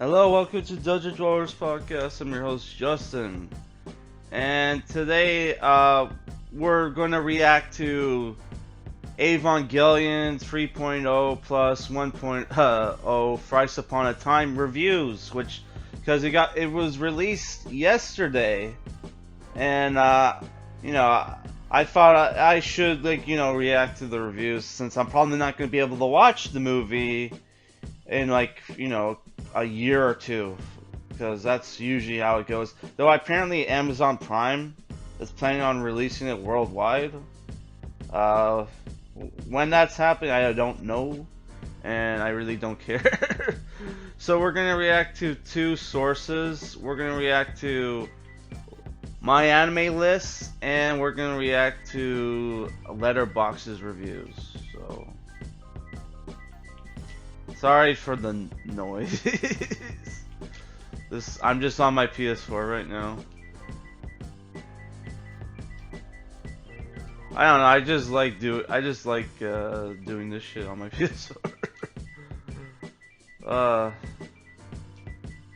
Hello, welcome to Dungeon Dwellers Podcast. I'm your host Justin, and today we're going to react to Evangelion 3.0 plus 1.0 Thrice Upon A Time reviews, which because it was released yesterday, and I thought I should react to the reviews since I'm probably not going to be able to watch the movie in a year or two, because that's usually how it goes. Though apparently Amazon Prime is planning on releasing it worldwide. When that's happening, I don't know, and I really don't care. So we're gonna react to two sources. We're gonna react to MyAnimelist, and we're gonna react to Letterboxd's reviews. So sorry for the noise. I'm just on my PS4 right now. I don't know. I just like doing this shit on my PS4.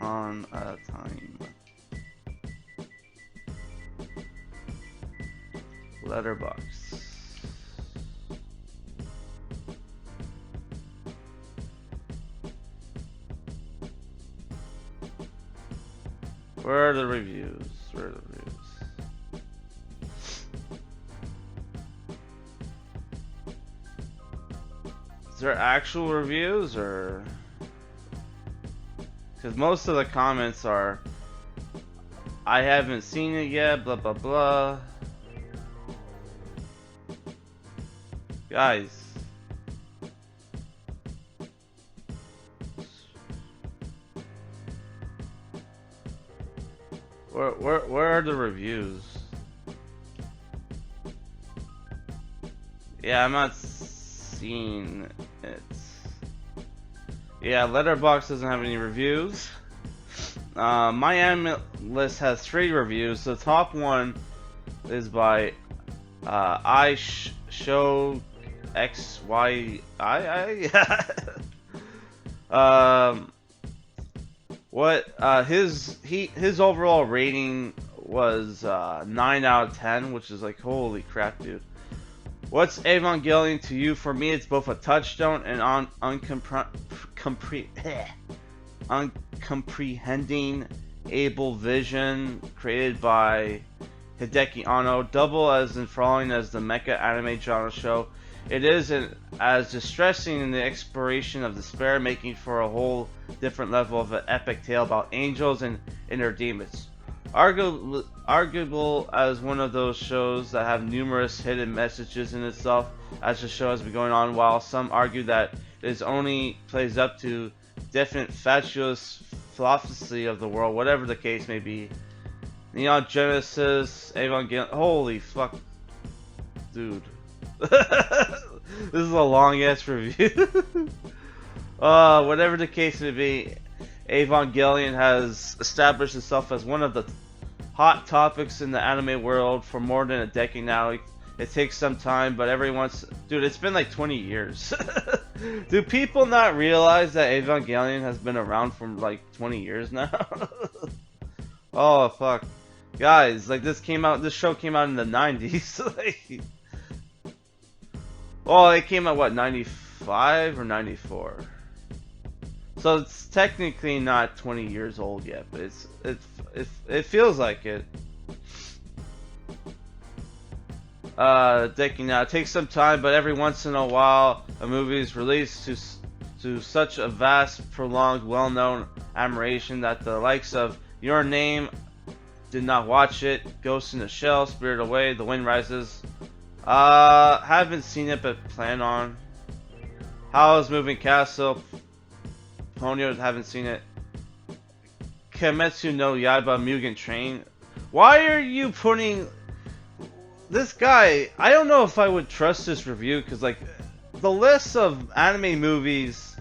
On a time. Letterboxd. Where are the reviews? Where are the reviews? Is there actual reviews, or? Because most of the comments are, I haven't seen it yet, blah blah blah. Guys. Where are the reviews? Yeah, I'm not seeing it. Yeah, Letterboxd doesn't have any reviews. MyAnimelist has 3 reviews. The top one is by Show XYI. His overall rating was 9 out of 10, which is like, holy crap, dude. What's Evangelion to you? For me, it's both a touchstone and uncomprehending able vision created by Hideki Anno, double as enthralling as the mecha anime genre show. It is as distressing in the exploration of despair, making for a whole different level of an epic tale about angels and inner demons. Arguable as one of those shows that have numerous hidden messages in itself as the show has been going on, while some argue that it only plays up to definite fatuous philosophy of the world, whatever the case may be. Neon Genesis, Evangelion, holy fuck, dude. This is a long ass review. Whatever the case may be, Evangelion has established itself as one of the hot topics in the anime world for more than a decade now. It takes some time, but dude, it's been like 20 years. Do people not realize that Evangelion has been around for like 20 years now? Oh fuck, guys, like this show came out in the 90s. Like, well, it came out what, 95 or 94? So it's technically not 20 years old yet, but it feels like it. Decking now. It takes some time, but every once in a while, a movie is released to such a vast, prolonged, well-known admiration that the likes of Your Name did not watch it, Ghost in the Shell, Spirit Away, The Wind Rises. Haven't seen it, but plan on. Howl's Moving Castle. Ponyo, haven't seen it. Kimetsu no Yaiba Mugen Train. Why are you putting this guy? I don't know if I would trust this review, because like the list of anime movies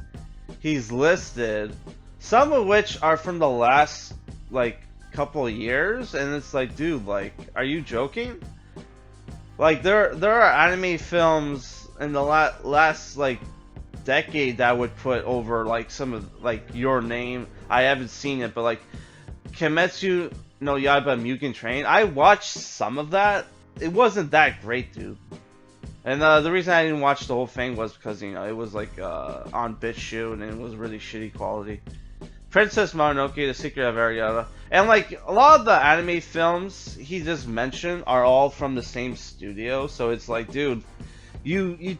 he's listed, some of which are from the last like couple of years, and it's like, dude, like, are you joking? Like there are anime films in the last like decade that I would put over like some of like Your Name. I haven't seen it, but like Kimetsu no Yaiba Mugen Train. I watched some of that. It wasn't that great, dude. And the reason I didn't watch the whole thing was because, you know, it was like on BitChute and it was really shitty quality. Princess Mononoke, The Secret of Ariana. And like a lot of the anime films he just mentioned are all from the same studio, so it's like, dude, you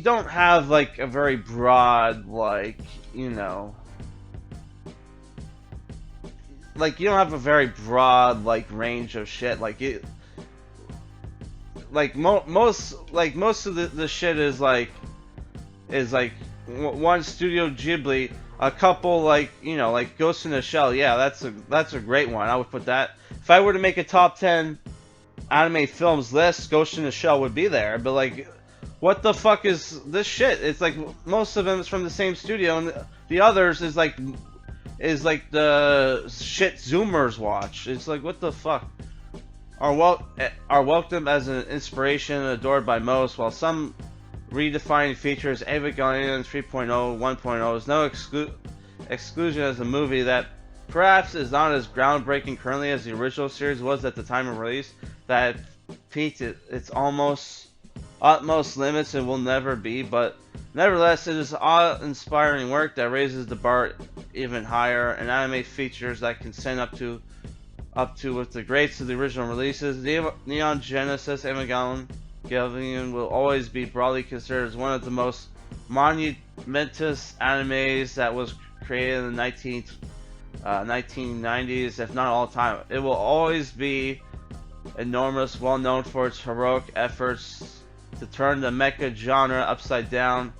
don't have like a very broad, like, you know, like you don't have a very broad like range of shit. Like it, like most of the shit is like one Studio Ghibli, a couple like, you know, like Ghost in the Shell. Yeah, that's a great one. I would put that. If I were to make a top 10 anime films list, Ghost in the Shell would be there. But like, what the fuck is this shit? It's like most of them is from the same studio, and the others is like the shit Zoomers watch. It's like, what the fuck? Are welcomed as an inspiration and adored by most, while some redefining features Evangelion 3.0 1.0 is no exclusion as a movie that perhaps is not as groundbreaking currently as the original series was at the time of release, that peaked at its utmost limits and will never be, but nevertheless it is awe-inspiring work that raises the bar even higher, and anime features that can send up to with the greats of the original releases. Neon Genesis Evangelion will always be broadly considered as one of the most monumentous animes that was created in the 1990s, if not all time. It will always be enormous, well known for its heroic efforts to turn the mecha genre upside down,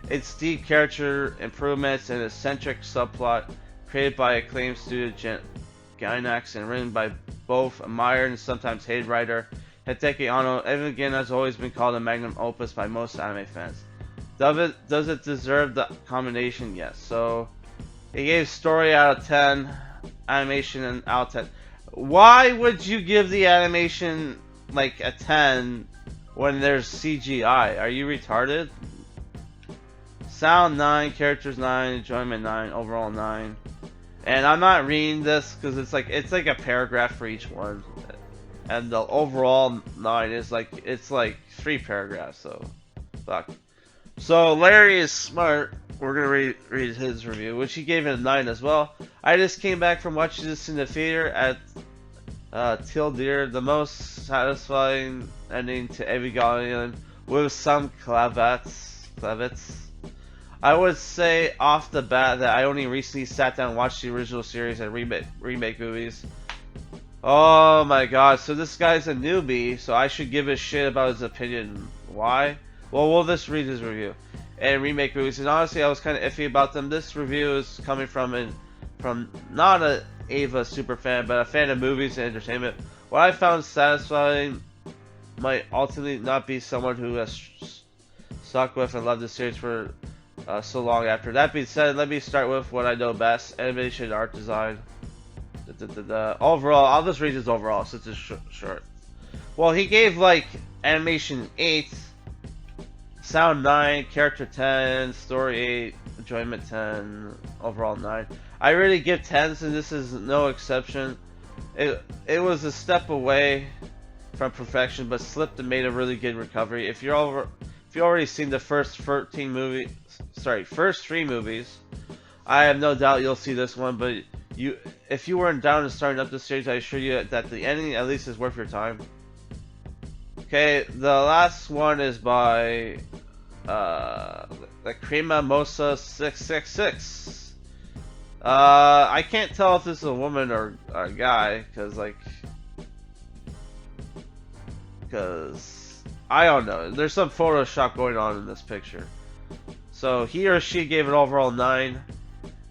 its deep character improvements, and eccentric subplot created by acclaimed studio Gainax and written by both admired and sometimes hated writer Hideki Anno. Evangelion has always been called a magnum opus by most anime fans. Does it deserve the commendation? Yes. So he gave story out of 10, animation and out of 10. Why would you give the animation like a 10 when there's CGI? Are you retarded? Sound 9, characters 9, enjoyment 9, overall 9. And I'm not reading this because it's like a paragraph for each one, and the overall 9 is like, it's like 3 paragraphs. So fuck. So Larry is smart. We're gonna read his review, which he gave it a 9 as well. I just came back from watching this in the theater at Tildeer, the most satisfying ending to Evangelion with some clavets. I would say off the bat that I only recently sat down and watched the original series and remake movies. Oh my god, so this guy's a newbie, so I should give a shit about his opinion. Why? Well, we'll just read his review. And remake movies, and honestly I was kind of iffy about them. This review is coming from not a Ava super fan, but a fan of movies and entertainment. What I found satisfying might ultimately not be someone who has stuck with and loved the series for so long after. That being said, let me start with what I know best: animation and art design. Overall, I'll just read his overall since it's short. Well, he gave like animation 8, sound 9, character 10, story 8, enjoyment 10, overall 9. I really give 10s, and this is no exception. It was a step away from perfection, but slipped and made a really good recovery. If you already seen the first 3 movies, I have no doubt you'll see this one. But if you weren't down to starting up the series, I assure you that the ending at least is worth your time. Okay, the last one is by the Crema Mosa 666. I can't tell if this is a woman or a guy, because I don't know. There's some Photoshop going on in this picture. So he or she gave it overall 9.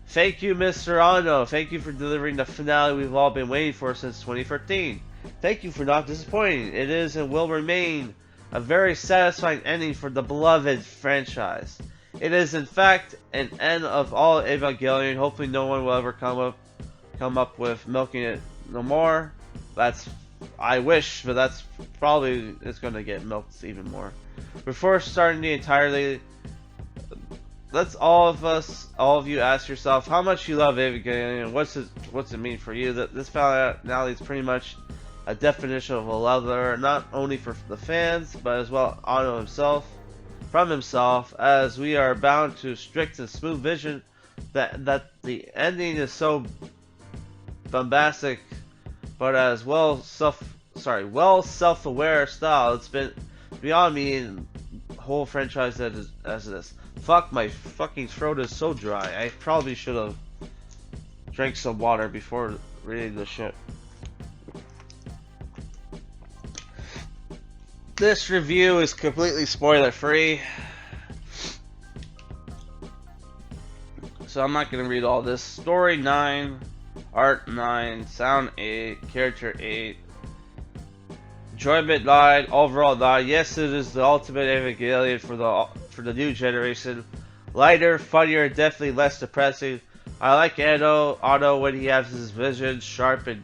Thank you, Mr. Anno. Thank you for delivering the finale we've all been waiting for since 2013. Thank you for not disappointing. It is and will remain a very satisfying ending for the beloved franchise. It is in fact an end of all Evangelion. Hopefully no one will ever come up with milking it no more. I wish, but that's probably it's going to get milked even more. Before starting the entirely let's all of you ask yourself how much you love Evangelion and what's it mean for you. That this finale is pretty much a definition of a lover, not only for the fans, but as well Otto himself, from himself, as we are bound to strict and smooth vision that the ending is so bombastic, but as well self-aware style. It's been beyond me in whole franchise as this. Fuck, my fucking throat is so dry. I probably should have drank some water before reading the shit. This review is completely spoiler free, so I'm not gonna read all this. Story 9, art 9, sound 8, character 8, enjoyment 9, overall 9. Yes, it is the ultimate Evangelion for the new generation. Lighter, funnier, definitely less depressing. I like Otto when he has his vision sharp and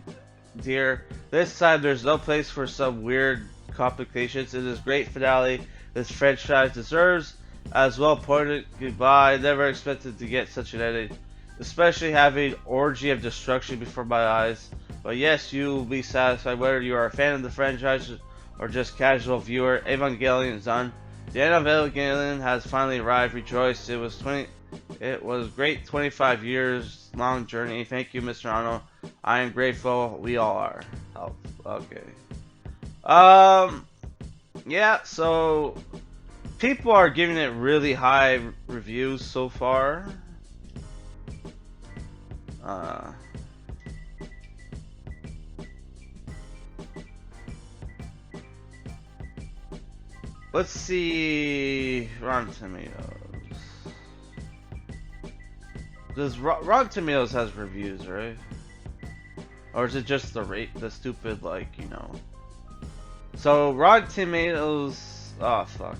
dear. This time there's no place for some weird complications. It is great finale this franchise deserves. As well pointed goodbye. Never expected to get such an ending, especially having orgy of destruction before my eyes. But yes, you will be satisfied whether you are a fan of the franchise or just casual viewer. Evangelion is done. The end of Evangelion has finally arrived. Rejoice! It was great 25 years long journey. Thank you, Mr. Arnold. I am grateful. We all are. Oh, okay. Yeah, so people are giving it really high reviews so far. Let's see Rotten Tomatoes. Does Rotten Tomatoes has reviews, right? Or is it just the stupid, like, you know? So Rotten Tomatoes, oh fuck.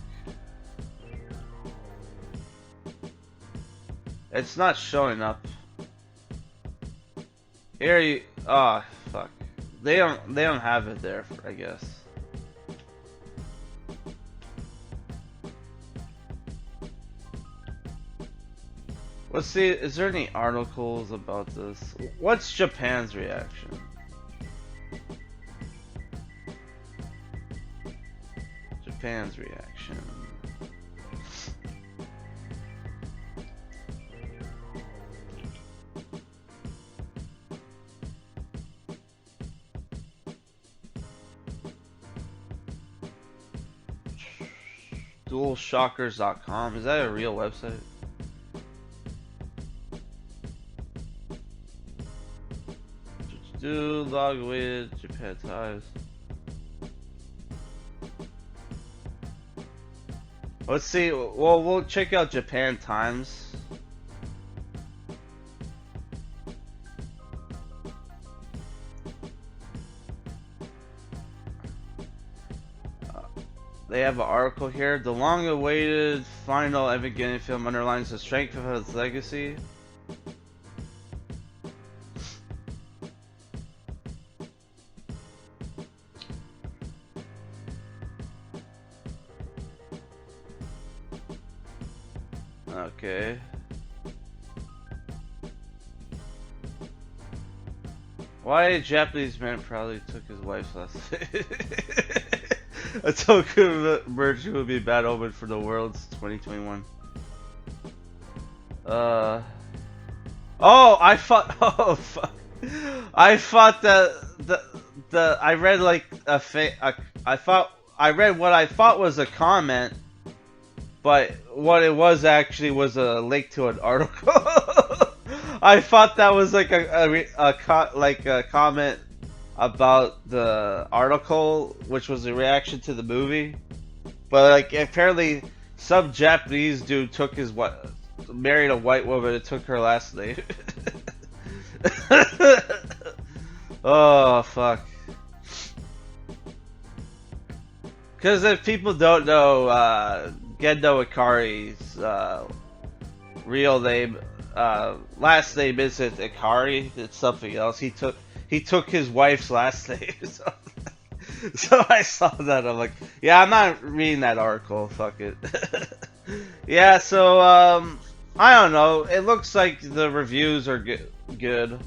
It's not showing up. Here you, oh fuck. They don't have it there, I guess. Let's see, is there any articles about this? What's Japan's reaction? Japan's reaction. DualShockers.com. Is that a real website? Do log with Japan Times. Let's see. Well, we'll check out Japan Times. They have an article here. The long-awaited final Evangelion film underlines the strength of its legacy. Okay. Why a Japanese man probably took his wife's last name. A token of merger would be a bad omen for the world's 2021. Oh, I thought. Oh, fuck. I thought that I read like I read what I thought was a comment, but what it was actually was a link to an article. I thought that was like a comment about the article, which was a reaction to the movie. But like apparently some Japanese dude took his married a white woman and took her last name. Oh fuck. Because if people don't know, Gendo Ikari's real name, last name isn't Ikari, it's something else. He took his wife's last name. So I saw that. I'm like, yeah, I'm not reading that article. Fuck it. Yeah. So I don't know. It looks like the reviews are good.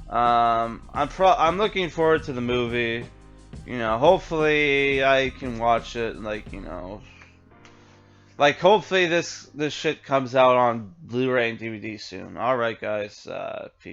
I'm looking forward to the movie. You know, hopefully I can watch it. Like, you know, like hopefully this shit comes out on Blu-ray and DVD soon. All right, guys. Peace.